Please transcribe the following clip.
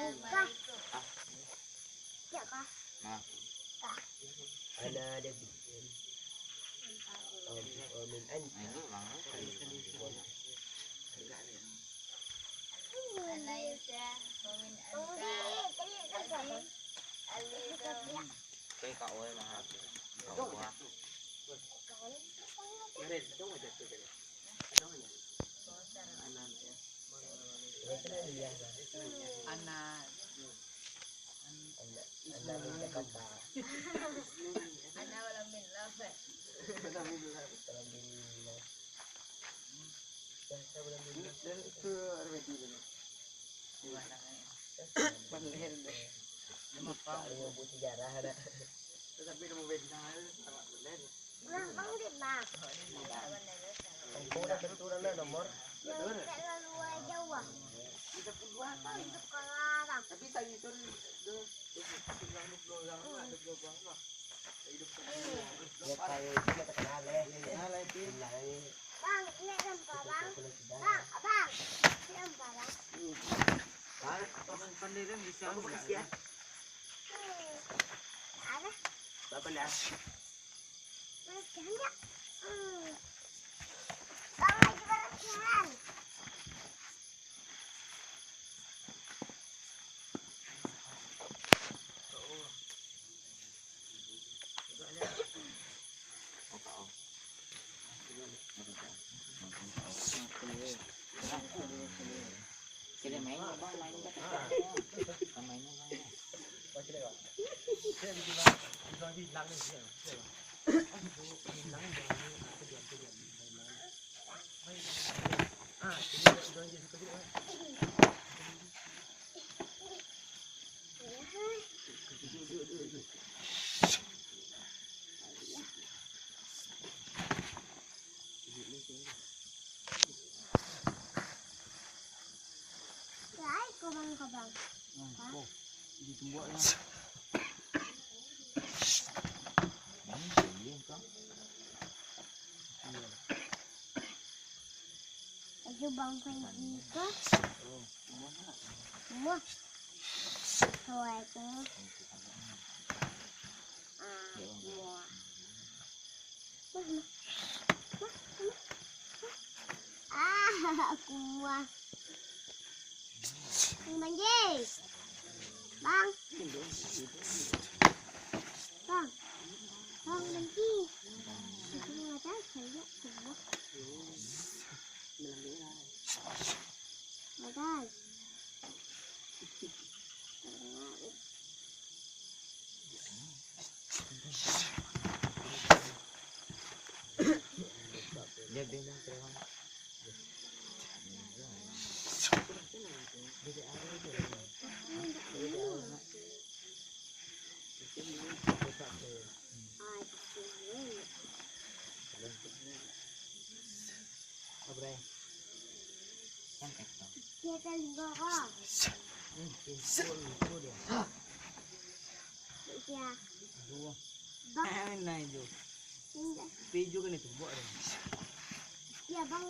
Kah? Ya kah? Nah. Kah? Ana ada bikin. Min anta. Itu bang. Cái cậu ấy mà cậu quá. Bang di bang. Nomor. Tak lalu jauh ah. Itu sekolah. Tapi saya itu Ya kayak itu kita kenal ya. Bang, ini rempah bang. Bang, abang. Ini rempah bang. pandai bisa Makasih ya. Ada. Berapa dah? Macam ya. Bang, lagi berjalan. Cái máy nó băng máy nó cái máy nó băng. Đấy, cô bang kau bang. Ditumbuk lah. Baju bang pergi ke? Semua. Soal itu. Semua. Aku muah. Manggil. Bang. Bang. Bang manggil. Aku ada saya semua. Ada. Dia bilang terang. Apa ya? Kan ekor. Kita lihat. Ya. Bang. Nah itu. Tidak. Peju kan itu buat. Ya bang.